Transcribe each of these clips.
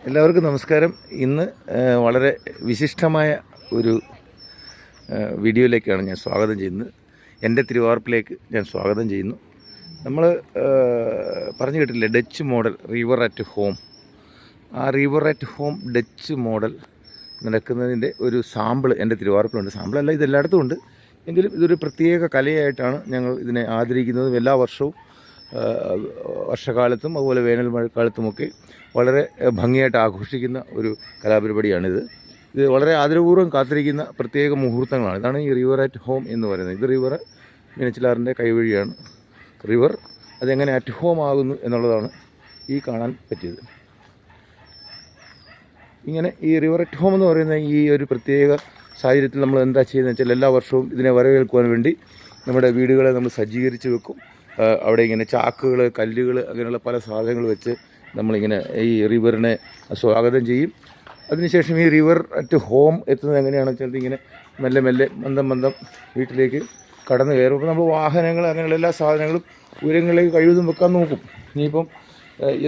എല്ലാവർക്കും നമസ്കാരം. ഇന്ന് വളരെ വിശിഷ്ടമായ ഒരു വീഡിയോയിലേക്കാണ് ഞാൻ സ്വാഗതം ചെയ്യുന്നത്. എൻ്റെ തിരുവാർപ്പിലേക്ക് ഞാൻ സ്വാഗതം ചെയ്യുന്നു. നമ്മൾ പറഞ്ഞു കേട്ടില്ലേ, Dutch model river at home. ആ river at home Dutch model നടക്കുന്നതിൻ്റെ ഒരു സാമ്പിൾ എൻ്റെ തിരുവാർപ്പിലുണ്ട്. സാമ്പിളല്ല, ഇതെല്ലായിടത്തും ഉണ്ട്. എങ്കിലും ഇതൊരു പ്രത്യേക കലയായിട്ടാണ് ഞങ്ങൾ ഇതിനെ ആദരിക്കുന്നതും. എല്ലാ വർഷവും വർഷകാലത്തും അതുപോലെ വേനൽ മഴക്കാലത്തുമൊക്കെ വളരെ ഭംഗിയായിട്ട് ആഘോഷിക്കുന്ന ഒരു കലാപരിപാടിയാണിത്. ഇത് വളരെ ആദരപൂർവ്വം കാത്തിരിക്കുന്ന പ്രത്യേക മുഹൂർത്തങ്ങളാണ്. ഇതാണ് ഈ റിവർ അറ്റ് ഹോം എന്ന് പറയുന്നത്. ഇത് റിവർ മീനച്ചിലാറിൻ്റെ കൈവഴിയാണ്. റിവർ അതെങ്ങനെ അറ്റ് ഹോം ആകുന്നു എന്നുള്ളതാണ് ഈ കാണാൻ പറ്റിയത്. ഇങ്ങനെ ഈ റിവർ അറ്റ് ഹോം എന്ന് പറയുന്ന ഈ ഒരു പ്രത്യേക സാഹചര്യത്തിൽ നമ്മൾ എന്താ ചെയ്യുന്നത് വെച്ചാൽ, എല്ലാ വർഷവും ഇതിനെ വരവേൽക്കുവാൻ വേണ്ടി നമ്മുടെ വീടുകളെ നമ്മൾ സജ്ജീകരിച്ച് വെക്കും. അവിടെ ഇങ്ങനെ ചാക്കുകൾ, കല്ലുകൾ, അങ്ങനെയുള്ള പല സാധനങ്ങൾ വെച്ച് നമ്മളിങ്ങനെ ഈ റിവറിനെ സ്വാഗതം ചെയ്യും. അതിനുശേഷം ഈ റിവർ അറ്റ് ഹോം എത്തുന്നത് എങ്ങനെയാണെന്ന് വെച്ചാൽ, ഇങ്ങനെ മെല്ലെ മെല്ലെ മന്ദം വീട്ടിലേക്ക് കടന്നു കയറും. അപ്പോൾ നമ്മൾ വാഹനങ്ങൾ അങ്ങനെയുള്ള എല്ലാ സാധനങ്ങളും ഉയരങ്ങളിലേക്ക് കഴിവതും വെക്കാൻ നോക്കും. ഇനിയിപ്പം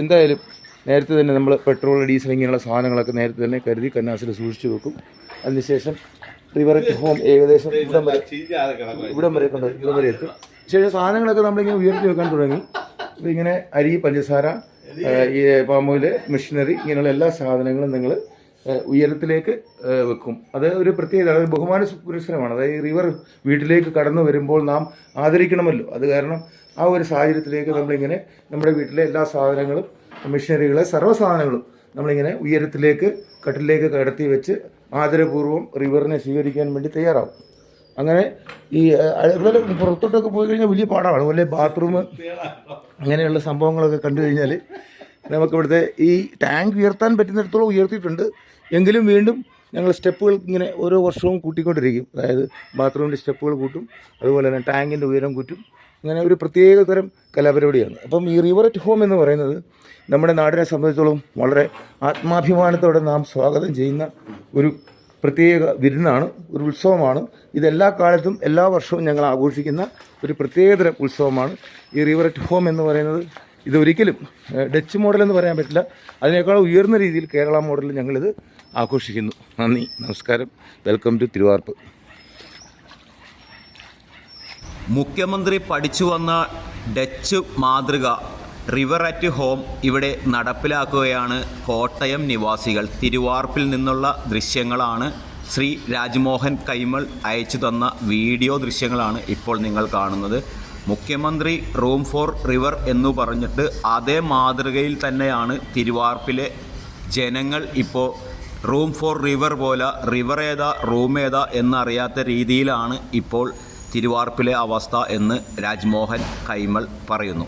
എന്തായാലും നേരത്തെ തന്നെ നമ്മൾ പെട്രോൾ, ഡീസൽ ഇങ്ങനെയുള്ള സാധനങ്ങളൊക്കെ നേരത്തെ തന്നെ കരുതി കന്നാസിൽ സൂക്ഷിച്ച് വെക്കും. അതിനുശേഷം റിവർ അറ്റ് ഹോം ഏകദേശം ഇവിടം വരെ എത്തും. ശേഷം സാധനങ്ങളൊക്കെ നമ്മളിങ്ങനെ ഉയർത്തി വെക്കാൻ തുടങ്ങി. ഇങ്ങനെ അരി, പഞ്ചസാര, ഈ പാമോയില്, മെഷീനറി, ഇങ്ങനെയുള്ള എല്ലാ സാധനങ്ങളും നിങ്ങൾ ഉയരത്തിലേക്ക് വെക്കും. അത് ഒരു പ്രത്യേകത, അതൊരു ബഹുമാന പുരസ്സരമാണ്. അതായത് ഈ റിവർ വീട്ടിലേക്ക് കടന്നു വരുമ്പോൾ നാം ആദരിക്കണമല്ലോ. അത് കാരണം ആ ഒരു സാഹചര്യത്തിലേക്ക് നമ്മളിങ്ങനെ നമ്മുടെ വീട്ടിലെ എല്ലാ സാധനങ്ങളും, മെഷീനറികളെ, സർവ്വ സാധനങ്ങളും നമ്മളിങ്ങനെ ഉയരത്തിലേക്ക് കട്ടിലേക്ക് കടത്തി വെച്ച് ആദരപൂർവ്വം റിവറിനെ സ്വീകരിക്കാൻ വേണ്ടി തയ്യാറാവും. അങ്ങനെ ഈ അതുപോലെ പുറത്തോട്ടൊക്കെ പോയി കഴിഞ്ഞാൽ വലിയ പാടാണ്. അതുപോലെ ബാത്റൂം അങ്ങനെയുള്ള സംഭവങ്ങളൊക്കെ കണ്ടു കഴിഞ്ഞാൽ നമുക്കിവിടുത്തെ ഈ ടാങ്ക് ഉയർത്താൻ പറ്റുന്നിടത്തോളം ഉയർത്തിയിട്ടുണ്ട്. എങ്കിലും വീണ്ടും ഞങ്ങൾ സ്റ്റെപ്പുകൾ ഇങ്ങനെ ഓരോ വർഷവും കൂട്ടിക്കൊണ്ടിരിക്കും. അതായത് ബാത്റൂമിൻ്റെ സ്റ്റെപ്പുകൾ കൂട്ടും, അതുപോലെ തന്നെ ടാങ്കിൻ്റെ ഉയരം കൂട്ടും. അങ്ങനെ ഒരു പ്രത്യേക തരം കലാപരിപാടിയാണ്. അപ്പം ഈ റിവർ അറ്റ് ഹോം എന്ന് പറയുന്നത് നമ്മുടെ നാടിനെ സംബന്ധിച്ചോളം വളരെ ആത്മാഭിമാനത്തോടെ നാം സ്വാഗതം ചെയ്യുന്ന ഒരു പ്രത്യേക വിരുന്നാണ്, ഒരു ഉത്സവമാണ്. ഇതെല്ലാ കാലത്തും എല്ലാ വർഷവും ഞങ്ങൾ ആഘോഷിക്കുന്ന ഒരു പ്രത്യേകതരം ഉത്സവമാണ് ഈ റിവർ അറ്റ് ഹോം എന്ന് പറയുന്നത്. ഇതൊരിക്കലും ഡച്ച് മോഡൽ എന്ന് പറയാൻ പറ്റില്ല. അതിനേക്കാൾ ഉയർന്ന രീതിയിൽ കേരള മോഡലിൽ ഞങ്ങളിത് ആഘോഷിക്കുന്നു. നന്ദി, നമസ്കാരം. Welcome to Thiruvarppu. മുഖ്യമന്ത്രി പഠിച്ചു വന്ന ഡച്ച് മാതൃക റിവർ അറ്റ് ഹോം ഇവിടെ നടപ്പിലാക്കുകയാണ് കോട്ടയം നിവാസികൾ. തിരുവാർപ്പിൽ നിന്നുള്ള ദൃശ്യങ്ങളാണ്. ശ്രീ രാജ്മോഹൻ കൈമൾ അയച്ചു തന്ന വീഡിയോ ദൃശ്യങ്ങളാണ് ഇപ്പോൾ നിങ്ങൾ കാണുന്നത്. മുഖ്യമന്ത്രി റൂം ഫോർ റിവർ എന്നു പറഞ്ഞിട്ട് അതേ മാതൃകയിൽ തന്നെയാണ് തിരുവാർപ്പിലെ ജനങ്ങൾ ഇപ്പോൾ റൂം ഫോർ റിവർ പോലെ റിവർ ഏതാ റൂം ഏതാ എന്നറിയാത്ത രീതിയിലാണ് ഇപ്പോൾ തിരുവാർപ്പിലെ അവസ്ഥ എന്ന് രാജ്മോഹൻ കൈമൾ പറയുന്നു.